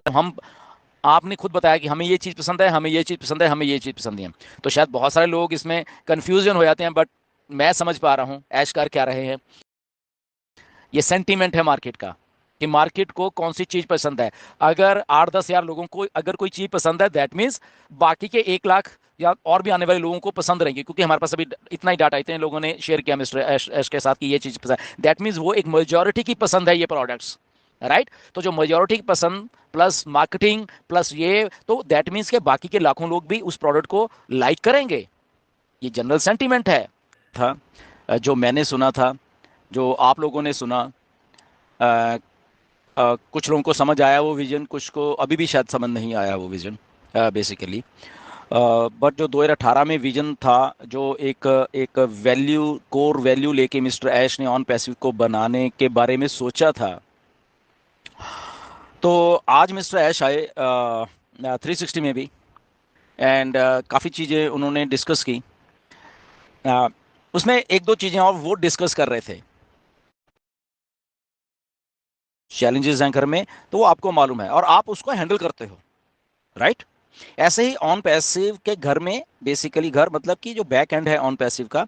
हम आपने खुद बताया कि हमें ये चीज़ पसंद है, हमें ये चीज़ पसंद है, हमें ये चीज़ पसंद है। तो शायद बहुत सारे लोग इसमें कंफ्यूजन हो जाते हैं, बट मैं समझ पा रहा हूँ ऐश कर क्या रहे हैं। ये सेंटीमेंट है मार्केट का कि मार्केट को कौन सी चीज़ पसंद है। अगर 8-10 हज़ार लोगों को अगर कोई चीज़ पसंद है, दैट मीन्स बाकी के 1 लाख या और भी आने वाले लोगों को पसंद रहेंगे, क्योंकि हमारे पास अभी इतना ही डाटा, इतने लोगों ने शेयर किया मिस्टर एश एश के साथ कि ये चीज़ पसंद है। दैट मीन्स वो एक मेजोरिटी की पसंद है ये प्रोडक्ट्स, राइट। तो जो मेजोरिटी की पसंद प्लस मार्केटिंग प्लस ये, तो दैट मीन्स के बाकी के लाखों लोग भी उस प्रोडक्ट को लाइक करेंगे। ये जनरल सेंटीमेंट है था जो मैंने सुना था, जो आप लोगों ने सुना। कुछ लोगों को समझ आया वो विजन, कुछ को अभी भी शायद समझ नहीं आया वो विजन बेसिकली। बट जो 2018 में विजन था, जो एक एक वैल्यू, कोर वैल्यू लेके मिस्टर ऐश ने ऑन पैसिव को बनाने के बारे में सोचा था, तो आज मिस्टर ऐश आए 360 में भी, एंड काफ़ी चीज़ें उन्होंने डिस्कस की। अ, उसमें एक दो चीज़ें और वो डिस्कस कर रहे थे, चैलेंजेस हैं घर में, तो वो आपको मालूम है और आप उसको हैंडल करते हो, राइट। ऐसे ही ऑन पैसिव के घर में, बेसिकली घर मतलब कि जो बैक एंड है ऑन पैसिव का,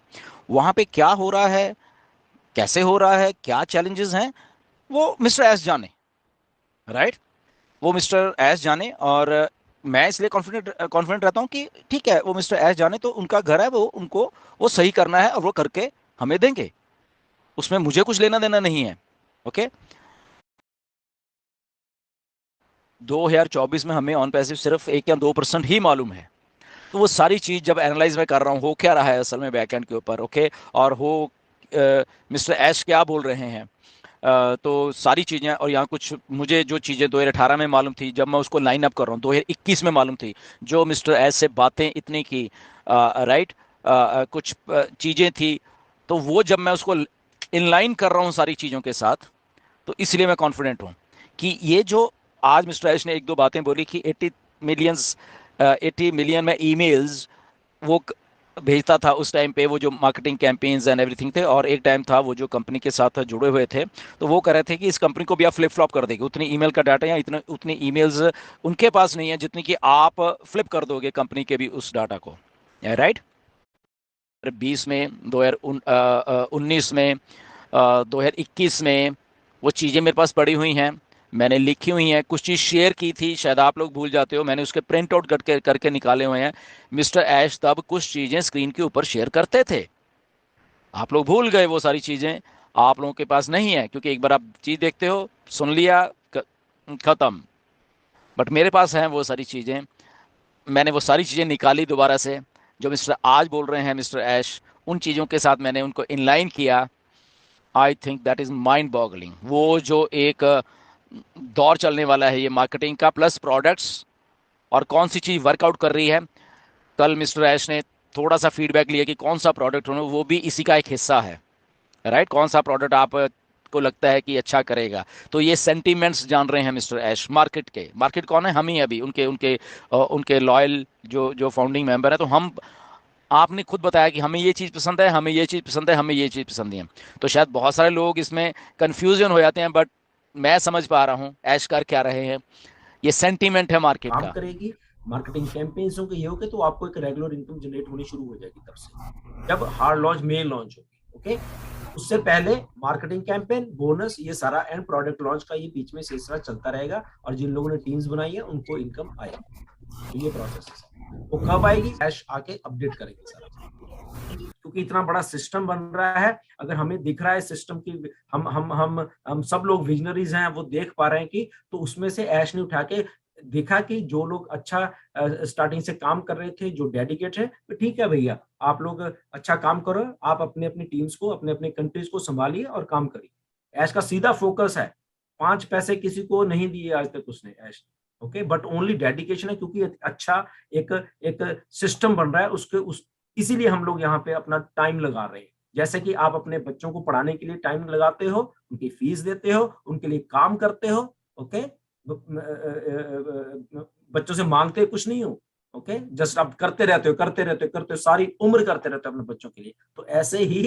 वहां पे क्या हो रहा है, कैसे हो रहा है, क्या चैलेंजेस हैं, वो मिस्टर एस जाने, राइट। वो मिस्टर एस जाने, और मैं इसलिए कॉन्फिडेंट कॉन्फिडेंट रहता हूँ कि ठीक है, वो मिस्टर एस जाने, तो उनका घर है, वो उनको वो सही करना है और वो करके हमें देंगे, उसमें मुझे कुछ लेना देना नहीं है। ओके। 2024 में हमें ऑन पैसिव सिर्फ 1 या 2% ही मालूम है। तो वो सारी चीज़ जब एनालाइज मैं कर रहा हूँ, हो क्या रहा है असल में बैकएंड के ऊपर, ओके, और हो मिस्टर एश क्या बोल रहे हैं, तो सारी चीज़ें, और यहाँ कुछ मुझे जो चीज़ें 2018 में मालूम थी, जब मैं उसको लाइन अप कर रहा हूँ 2021 में मालूम थी, जो मिस्टर एश से बातें इतनी की, राइट, कुछ चीज़ें थी, तो वो जब मैं उसको इनलाइन कर रहा हूँ सारी चीज़ों के साथ, तो इसलिए मैं कॉन्फिडेंट हूँ कि ये जो आज मिस्टर ऐश ने एक दो बातें बोली कि 80 मिलियंस 80 मिलियन में ईमेल्स वो भेजता था उस टाइम पे, वो जो मार्केटिंग कैंपेन्स एंड एवरीथिंग थे, और एक टाइम था वो जो कंपनी के साथ जुड़े हुए थे, तो वो कह रहे थे कि इस कंपनी को भी आप फ्लिप फ्लॉप कर देंगे, उतनी ईमेल का डाटा या इतने उतनी ईमेल्स उनके पास नहीं है जितनी कि आप फ्लिप कर दोगे कंपनी के भी उस डाटा को, राइट। 20 में, 2019 में, 2021 में, वो चीज़ें मेरे पास पड़ी हुई हैं, मैंने लिखी हुई हैं, कुछ चीज़ शेयर की थी, शायद आप लोग भूल जाते हो, मैंने उसके प्रिंट आउट करके करके निकाले हुए हैं। मिस्टर ऐश तब कुछ चीज़ें स्क्रीन के ऊपर शेयर करते थे, आप लोग भूल गए वो सारी चीज़ें, आप लोगों के पास नहीं है, क्योंकि एक बार आप चीज़ देखते हो, सुन लिया, ख़त्म। बट मेरे पास हैं वो सारी चीज़ें, मैंने वो सारी चीज़ें निकाली दोबारा से, जो मिस्टर आज बोल रहे हैं मिस्टर ऐश, उन चीज़ों के साथ मैंने उनको इनलाइन किया। I think that is mind boggling, वो जो एक दौर चलने वाला है ये मार्केटिंग का प्लस प्रोडक्ट्स, और कौन सी चीज़ वर्कआउट कर रही है। कल मिस्टर ऐश ने थोड़ा सा फीडबैक लिया कि कौन सा प्रोडक्ट होना, वो भी इसी का एक हिस्सा है, राइट। कौन सा प्रोडक्ट आप को लगता है कि अच्छा करेगा, तो ये सेंटीमेंट्स जान रहे हैं मिस्टर ऐश मार्केट के। मार्केट कौन है? हम ही अभी उनके उनके उनके लॉयल जो जो फाउंडिंग मेंबर है, तो हम, आपने खुद बताया कि हमें ये चीज़ पसंद है, हमें ये चीज़ पसंद है, हमें ये चीज़ पसंद है। तो शायद बहुत सारे लोग इसमें कंफ्यूजन हो जाते हैं, बट मैं समझ पा रहा हूँ ऐश कर क्या रहे हैं। ये सेंटीमेंट है मार्केट काम का। करेगी, मार्केटिंग कैंपेन्स होंगे, ये होगे, तो आपको एक रेगुलर इनकम जनरेट होनी शुरू हो जाएगी तब से, जब हार्ड लॉन्च मेन लॉन्च होगी। ओके, उससे पहले मार्केटिंग कैंपेन, बोनस, ये सारा एंड प्रोडक्ट लॉन्च का ये बीच में सिलसिला चलता रहेगा, और जिन लोगों ने टीम्स बनाई है उनको इनकम आएगी। तो ये प्रोसेस है। वो कब आएगी? कैश आके अपडेट करेंगे सारा, क्योंकि इतना बड़ा सिस्टम बन रहा है। अगर हमें दिख रहा है सिस्टम की, हम सब लोग विजनरीज हैं, वो देख पा रहे हैं कि, तो उसमें से ऐश ने उठा के देखा कि जो लोग अच्छा स्टार्टिंग से काम कर रहे थे, जो डेडिकेट है, तो ठीक है भैया, आप लोग अच्छा काम करो, आप अपने अपनी टीम्स को, अपने अपने कंट्रीज को संभालिए और काम करिए। ऐश का सीधा फोकस है, 5 पैसे किसी को नहीं दिए आज तक उसने, ऐश। ओके, बट ओनली डेडिकेशन है, क्योंकि अच्छा एक एक सिस्टम बन रहा है उसके उस इसीलिए हम लोग यहाँ पे अपना टाइम लगा रहे हैं। जैसे कि आप अपने बच्चों को पढ़ाने के लिए टाइम लगाते हो, उनकी फीस देते हो, उनके लिए काम करते हो। ओके, बच्चों से मांगते कुछ नहीं हो। ओके, जस्ट आप करते रहते हो, करते रहते हो, करते हो, सारी उम्र करते रहते हो अपने बच्चों के लिए। तो ऐसे ही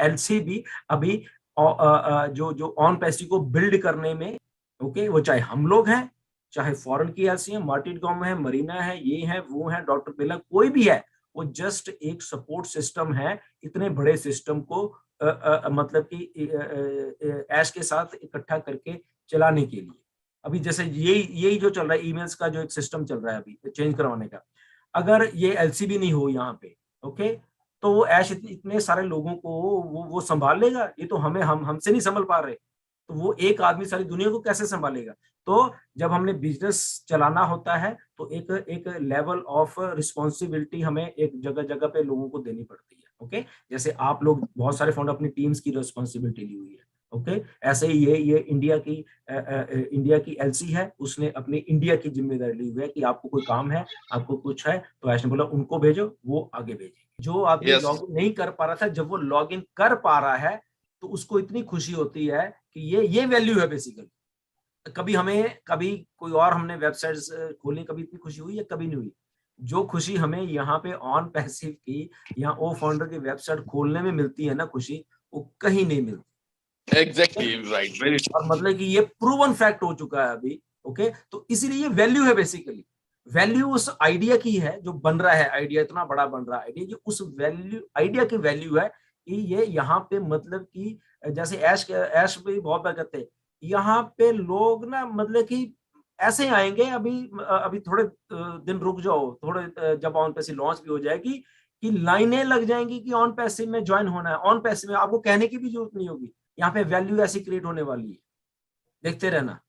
एलसी भी अभी जो जो ऑन पैसी को बिल्ड करने में, ओके, वो चाहे हम लोग हैं, चाहे फॉरेन की एलसी है, मार्टिनकॉम है, मरीना है, ये है, वो है, डॉक्टर बिरला, कोई भी है, वो जस्ट एक सपोर्ट सिस्टम है इतने बड़े सिस्टम को मतलब कि ऐश के साथ इकट्ठा करके चलाने के लिए। अभी जैसे यही जो चल रहा है, ईमेल्स का जो एक सिस्टम चल रहा है अभी चेंज करवाने का, अगर ये एलसीबी नहीं हो यहाँ पे, ओके, तो वो ऐश इतने सारे लोगों को वो संभाल लेगा? ये तो हमसे नहीं संभाल पा रहे, तो वो एक आदमी सारी दुनिया को कैसे संभालेगा? तो जब हमने बिजनेस चलाना होता है तो एक एक लेवल ऑफ रिस्पॉन्सिबिलिटी हमें एक जगह जगह पे लोगों को देनी पड़ती है। ओके, जैसे आप लोग बहुत सारे फाउंडर अपनी टीम्स की रिस्पॉन्सिबिलिटी ली हुई है। ओके, ऐसे ही ये इंडिया की एलसी है, उसने अपनी इंडिया की जिम्मेदारी ली हुई है कि आपको कोई काम है, आपको कुछ है, तो ऐसे बोला उनको भेजो, वो आगे भेजेंगे। जो आदमी लॉग इन नहीं कर पा रहा था, जब वो लॉग इन कर पा रहा है तो उसको इतनी खुशी होती है कि ये वैल्यू है बेसिकली। कभी कोई और हमने वेबसाइट्स खोली, कभी इतनी खुशी हुई है? कभी नहीं हुई। जो खुशी हमें यहाँ पे ऑन पैसिव की या ओ फाउंडर की वेबसाइट खोलने में मिलती है ना खुशी, वो कहीं नहीं मिलती। Exactly, right, very. और मतलब कि ये प्रूवन फैक्ट हो चुका है अभी। ओके, तो इसीलिए ये वैल्यू है बेसिकली। वैल्यू उस आइडिया की है जो बन रहा है, आइडिया इतना बड़ा बन रहा है, आइडिया जो उस वैल्यू आइडिया की वैल्यू है कि ये यहाँ पे मतलब कि जैसे ऐश भी बहुत बार कहते हैं, यहाँ पे लोग ना मतलब कि ऐसे ही आएंगे, अभी थोड़े दिन रुक जाओ, थोड़े जब ऑन पैसिव लॉन्च भी हो जाएगी कि लाइनें लग जाएंगी कि ऑन पैसिव में ज्वाइन होना है। ऑन पैसिव में आपको कहने की भी जरूरत नहीं होगी, यहाँ पे वैल्यू ऐसी क्रिएट होने वाली है, देखते रहना।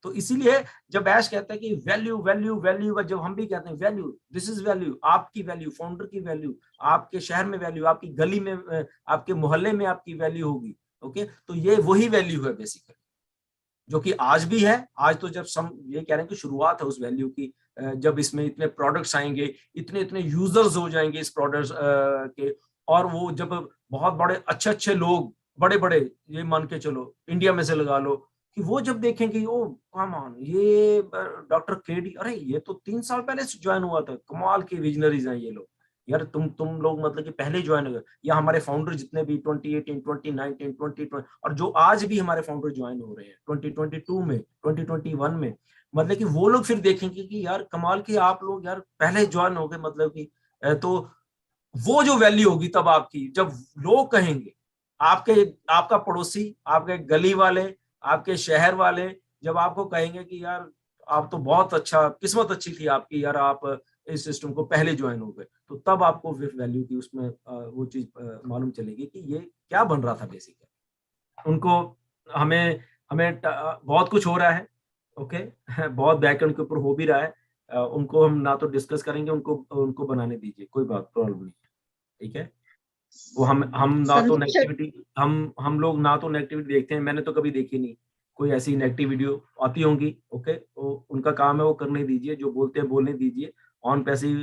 तो इसीलिए जब ऐश कहता है कि वैल्यू वैल्यू वैल्यू, जब हम भी कहते हैं वैल्यू, दिस इज वैल्यू, आपकी वैल्यू, फाउंडर की वैल्यू, आपके शहर में वैल्यू, आपकी गली में, आपके मोहल्ले में आपकी वैल्यू होगी। ओके, तो ये वही वैल्यू है बेसिकली, जो कि आज भी है। आज तो जब ये कह रहे हैं कि शुरुआत है उस वैल्यू की, जब इसमें इतने प्रोडक्ट्स आएंगे, इतने इतने यूजर्स हो जाएंगे इस प्रोडक्ट्स के, और वो जब बहुत बड़े अच्छे अच्छे लोग, बड़े बड़े, ये मान के चलो इंडिया में से लगा लो, कि वो जब देखेंगे ओ कम ऑन, ये डॉक्टर केडी, अरे ये तो 3 साल पहले से ज्वाइन हुआ था, कमाल के विजनरीज हैं ये लोग। यार तुम लोग मतलब कि पहले ज्वाइन हो गए, या हमारे फाउंडर जितने भी 2018, 2019, 2020, और जो आज भी हमारे फाउंडर ज्वाइन हो रहे हैं 2022 में, 2021 में, मतलब कि वो लोग फिर देखेंगे कि यार कमाल के आप लोग यार पहले ज्वाइन हो गए, मतलब कि तो वो जो वैल्यू होगी तब आपकी, जब लोग कहेंगे, आपका पड़ोसी, आपके गली वाले, आपके शहर वाले जब आपको कहेंगे कि यार आप तो बहुत अच्छा, किस्मत अच्छी थी आपकी यार, आप इस सिस्टम को पहले ज्वाइन हो गए, तो तब आपको फिर वैल्यू की उसमें वो चीज मालूम चलेगी कि ये क्या बन रहा था बेसिकली। उनको हमें हमें बहुत कुछ हो रहा है। ओके बहुत बैकएंड के ऊपर हो भी रहा है, उनको हम ना तो डिस्कस करेंगे, उनको उनको बनाने दीजिए, कोई बात प्रॉब्लम नहीं है, ठीक है। वो हम ना तो नेगेटिविटी, हम लोग ना तो नेगेटिविटी देखते हैं, मैंने तो कभी देखी नहीं कोई ऐसी नेगेटिव वीडियो आती होंगी। ओके, वो उनका काम है, वो करने दीजिए, जो बोलते हैं बोलने दीजिए। ऑन पैसिव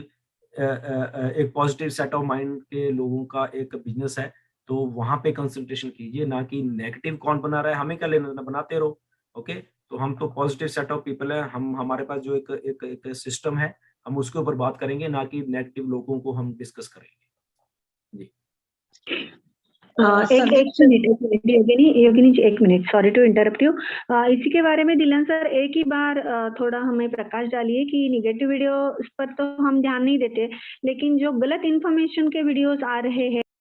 एक पॉजिटिव सेट ऑफ माइंड के लोगों का एक बिजनेस है, तो वहां पे कंसंट्रेशन कीजिए, ना कि नेगेटिव कौन बना रहा है, हमें क्या लेना देना, बनाते रहो। ओके, तो हम तो पॉजिटिव सेट ऑफ पीपल है, हमारे पास जो एक सिस्टम है, हम उसके ऊपर बात करेंगे, ना कि नेगेटिव लोगों को हम डिस्कस करेंगे। Ji Yogini ji, 1 minute, sorry to interrupt you. इसी के बारे में दिलन सर एक ही बार थोड़ा हमें प्रकाश डालिए कि निगेटिव वीडियो पर तो हम ध्यान नहीं देते, लेकिन जो गलत इन्फॉर्मेशन के वीडियोस आ रहे हैं